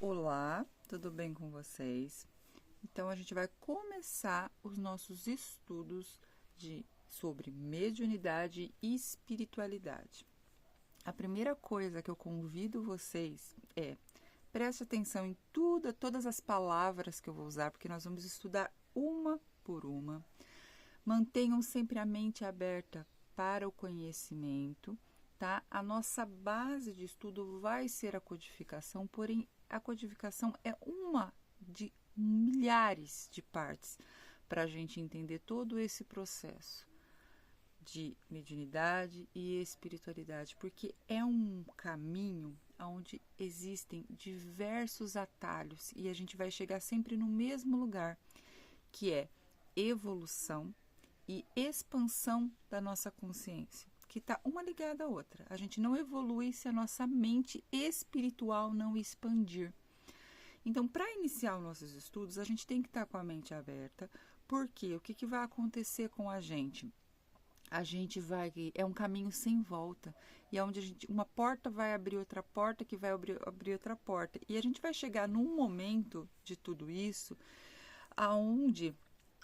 Olá, tudo bem com vocês? Então, a gente vai começar os nossos estudos sobre mediunidade e espiritualidade. A primeira coisa que eu convido vocês é preste atenção em todas as palavras que eu vou usar, porque nós vamos estudar uma por uma. Mantenham sempre a mente aberta para o conhecimento, tá? A nossa base de estudo vai ser a codificação, porém a codificação é uma de milhares de partes para a gente entender todo esse processo de mediunidade e espiritualidade, porque é um caminho onde existem diversos atalhos e a gente vai chegar sempre no mesmo lugar, que é evolução e expansão da nossa consciência, que está uma ligada à outra. A gente não evolui se a nossa mente espiritual não expandir. Então, para iniciar os nossos estudos, a gente tem que estar com a mente aberta, porque o que vai acontecer com a gente? A gente vai, é um caminho sem volta, e é onde uma porta vai abrir outra porta, que vai abrir outra porta, e a gente vai chegar num momento de tudo isso, aonde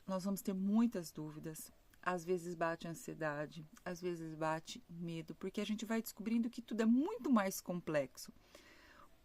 nós vamos ter muitas dúvidas, às vezes bate ansiedade, às vezes bate medo, porque a gente vai descobrindo que tudo é muito mais complexo.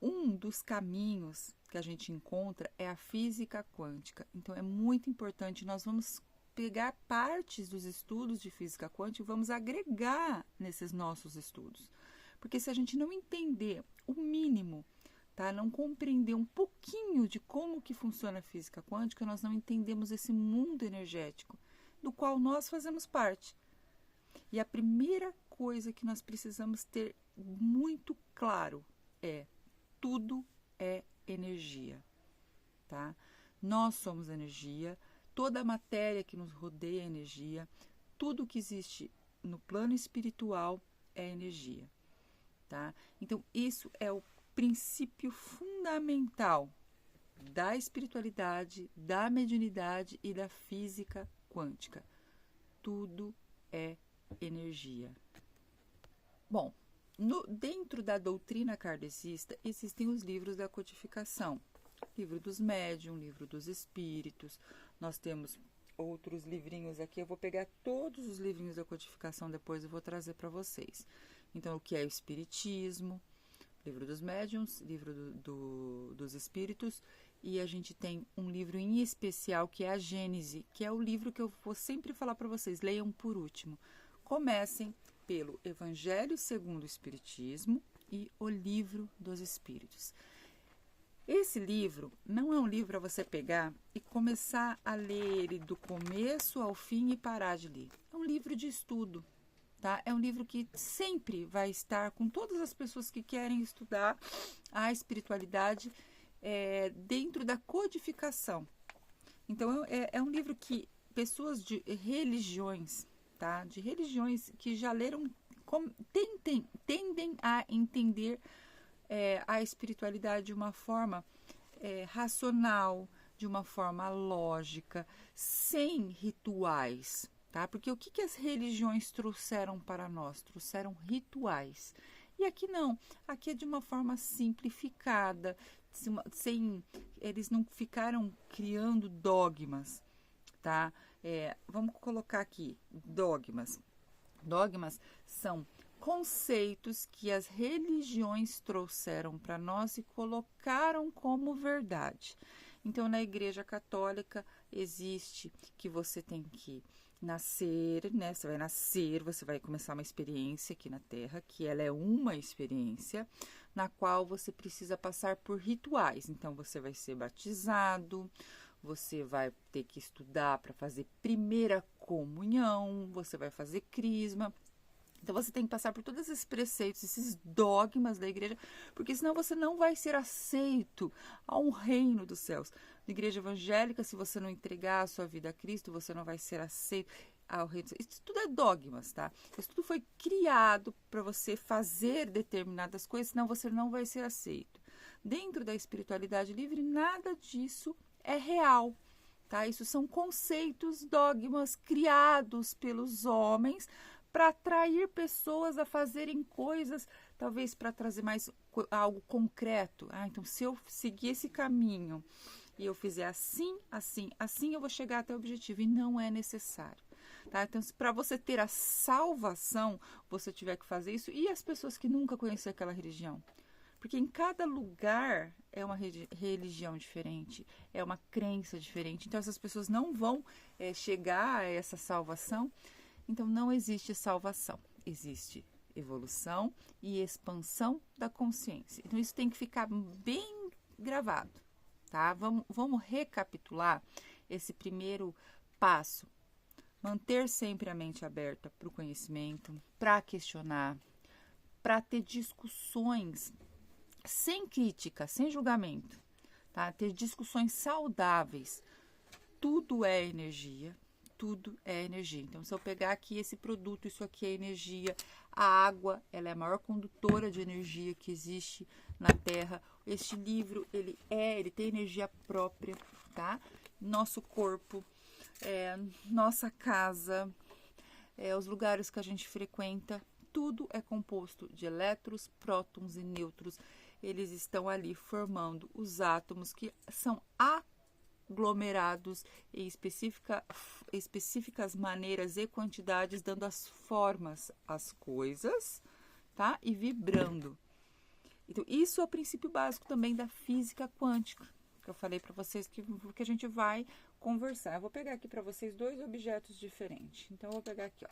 Um dos caminhos que a gente encontra é a física quântica, então é muito importante, nós vamos pegar partes dos estudos de física quântica e vamos agregar nesses nossos estudos, porque se a gente não entender o mínimo, tá? Não compreender um pouquinho de como que funciona a física quântica, nós não entendemos esse mundo energético do qual nós fazemos parte. E a primeira coisa que nós precisamos ter muito claro é: tudo é energia, tá? Nós somos energia, toda a matéria que nos rodeia é energia, tudo que existe no plano espiritual é energia, tá? Então, isso é o princípio fundamental da espiritualidade, da mediunidade e da física quântica. Tudo é energia. Bom, dentro da doutrina kardecista existem os livros da codificação. Livro dos médiuns, livro dos espíritos. Nós temos outros livrinhos aqui. Eu vou pegar todos os livrinhos da codificação depois e vou trazer para vocês. Então, o que é o espiritismo? Livro dos médiuns, livro dos espíritos, e a gente tem um livro em especial que é a Gênese, que é o livro que eu vou sempre falar para vocês, leiam por último. Comecem pelo Evangelho segundo o Espiritismo e o Livro dos Espíritos. Esse livro não é um livro para você pegar e começar a ler ele do começo ao fim e parar de ler. É um livro de estudo. Tá? É um livro que sempre vai estar com todas as pessoas que querem estudar a espiritualidade dentro da codificação. Então, é um livro que pessoas de religiões, tá? De religiões que já leram, tendem a entender a espiritualidade de uma forma racional, de uma forma lógica, sem rituais. Tá? Porque o que as religiões trouxeram para nós? Trouxeram rituais. E aqui não, aqui é de uma forma simplificada, eles não ficaram criando dogmas, tá? Vamos colocar aqui, dogmas. Dogmas são conceitos que as religiões trouxeram para nós e colocaram como verdade. Então, na Igreja Católica existe que você tem que nascer, né? Você vai nascer, você vai começar uma experiência aqui na Terra, que ela é uma experiência na qual você precisa passar por rituais. Então, você vai ser batizado, você vai ter que estudar para fazer primeira comunhão, você vai fazer crisma. Então, você tem que passar por todos esses preceitos, esses dogmas da igreja, porque senão você não vai ser aceito ao reino dos céus. Na igreja evangélica, se você não entregar a sua vida a Cristo, você não vai ser aceito ao reino dos céus. Isso tudo é dogmas, tá? Isso tudo foi criado para você fazer determinadas coisas, senão você não vai ser aceito. Dentro da espiritualidade livre, nada disso é real. Tá? Isso são conceitos, dogmas criados pelos homens para atrair pessoas a fazerem coisas, talvez para trazer mais algo concreto. Então se eu seguir esse caminho e eu fizer assim, assim, assim, eu vou chegar até o objetivo. E não é necessário. Tá? Então, para você ter a salvação, você tiver que fazer isso. E as pessoas que nunca conheceram aquela religião? Porque em cada lugar é uma religião diferente, é uma crença diferente. Então, essas pessoas não vão chegar a essa salvação. Então, não existe salvação. Existe evolução e expansão da consciência. Então, isso tem que ficar bem gravado. Tá? Vamos recapitular esse primeiro passo. Manter sempre a mente aberta para o conhecimento, para questionar, para ter discussões sem crítica, sem julgamento, tá? Ter discussões saudáveis. Tudo é energia, tudo é energia. Então, se eu pegar aqui esse produto, isso aqui é energia. A água, ela é a maior condutora de energia que existe na Terra. Este livro, ele tem energia própria, tá? Nosso corpo, nossa casa, os lugares que a gente frequenta, tudo é composto de elétrons, prótons e nêutrons. Eles estão ali formando os átomos que são aglomerados em específicas maneiras e quantidades, dando as formas às coisas, tá? E vibrando. Então, isso é o princípio básico também da física quântica, que eu falei para vocês que a gente vai conversar. Eu vou pegar aqui para vocês 2 objetos diferentes. Então, eu vou pegar aqui, ó.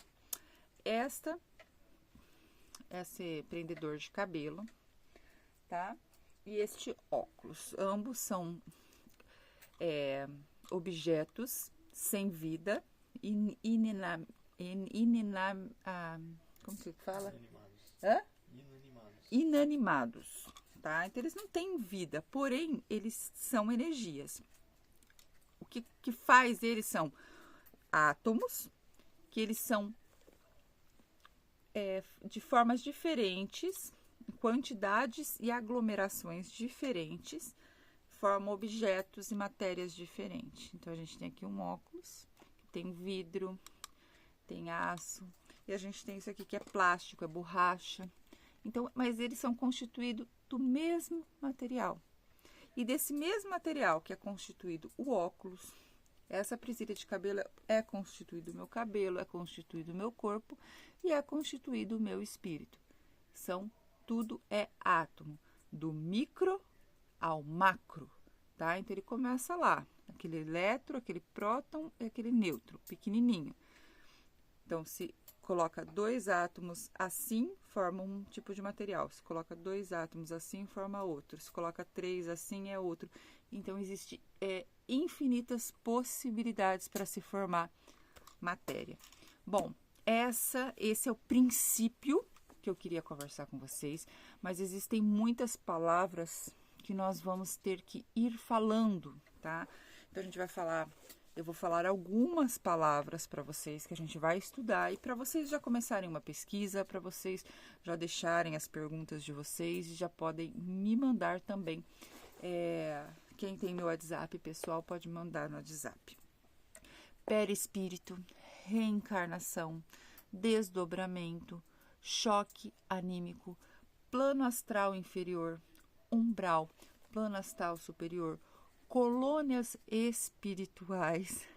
Esse prendedor de cabelo, tá? E este óculos. Ambos são objetos sem vida, como se fala? Inanimados, tá? Então, eles não têm vida, porém, eles são energias. O que faz eles são átomos, que eles são de formas diferentes, quantidades e aglomerações diferentes, formam objetos e matérias diferentes. Então, a gente tem aqui um óculos, que tem vidro, tem aço, e a gente tem isso aqui que é plástico, é borracha. Então, mas eles são constituídos do mesmo material. E desse mesmo material que é constituído o óculos, essa presilha de cabelo é constituído o meu cabelo, é constituído o meu corpo e é constituído o meu espírito. Tudo é átomo, do micro ao macro, tá? Então, ele começa lá, aquele elétron, aquele próton e aquele nêutron, pequenininho. Então, se coloca 2 átomos assim, forma um tipo de material. Se coloca 2 átomos assim, forma outro. Se coloca 3 assim, é outro. Então, existe infinitas possibilidades para se formar matéria. Bom, esse é o princípio que eu queria conversar com vocês, mas existem muitas palavras que nós vamos ter que ir falando, tá? Então, eu vou falar algumas palavras para vocês que a gente vai estudar e para vocês já começarem uma pesquisa, para vocês já deixarem as perguntas de vocês e já podem me mandar também. Quem tem meu WhatsApp pessoal pode mandar no WhatsApp. Perispírito, reencarnação, desdobramento, choque anímico, plano astral inferior, umbral, plano astral superior, colônias espirituais,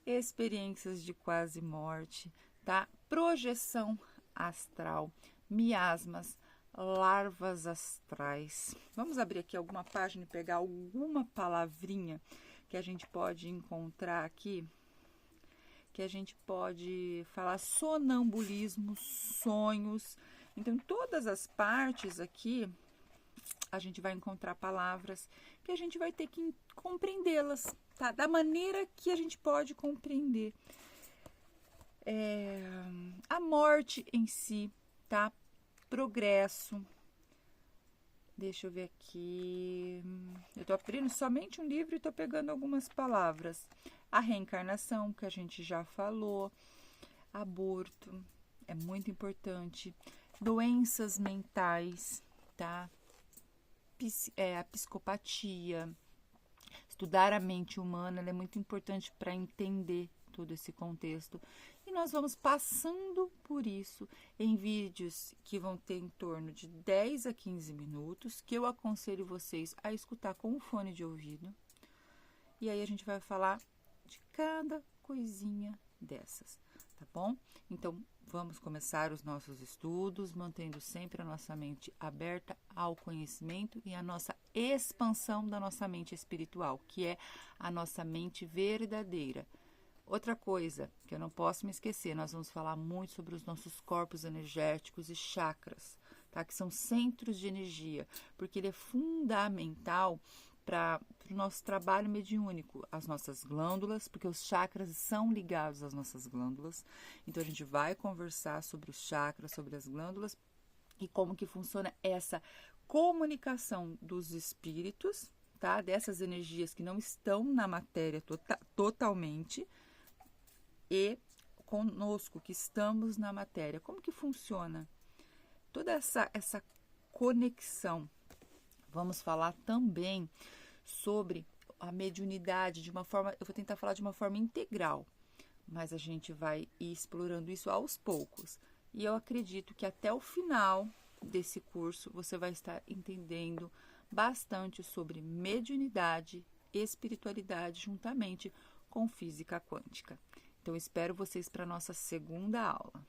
experiências de quase morte, tá? Projeção astral, miasmas, larvas astrais. Vamos abrir aqui alguma página e pegar alguma palavrinha que a gente pode encontrar aqui, que a gente pode falar sonambulismo, sonhos. Então, em todas as partes aqui, a gente vai encontrar palavras que a gente vai ter que compreendê-las, tá? Da maneira que a gente pode compreender. A morte em si, tá? Progresso. Deixa eu ver aqui. Eu tô abrindo somente um livro e tô pegando algumas palavras. A reencarnação, que a gente já falou. Aborto, é muito importante. Doenças mentais, tá? A psicopatia. Estudar a mente humana, ela é muito importante para entender todo esse contexto. E nós vamos passando por isso em vídeos que vão ter em torno de 10 a 15 minutos, que eu aconselho vocês a escutar com um fone de ouvido. E aí a gente vai falar de cada coisinha dessas, tá bom? Então, vamos começar os nossos estudos, mantendo sempre a nossa mente aberta ao conhecimento e a nossa expansão da nossa mente espiritual, que é a nossa mente verdadeira. Outra coisa que eu não posso me esquecer, nós vamos falar muito sobre os nossos corpos energéticos e chakras, tá? Que são centros de energia, porque ele é fundamental para o nosso trabalho mediúnico, as nossas glândulas, porque os chakras são ligados às nossas glândulas. Então, a gente vai conversar sobre os chakras, sobre as glândulas e como que funciona essa comunicação dos espíritos, tá? Dessas energias que não estão na matéria totalmente, e conosco, que estamos na matéria. Como que funciona toda essa conexão? Vamos falar também sobre a mediunidade de uma forma, eu vou tentar falar de uma forma integral, mas a gente vai ir explorando isso aos poucos. E eu acredito que até o final desse curso você vai estar entendendo bastante sobre mediunidade e espiritualidade juntamente com física quântica. Então, espero vocês para a nossa segunda aula.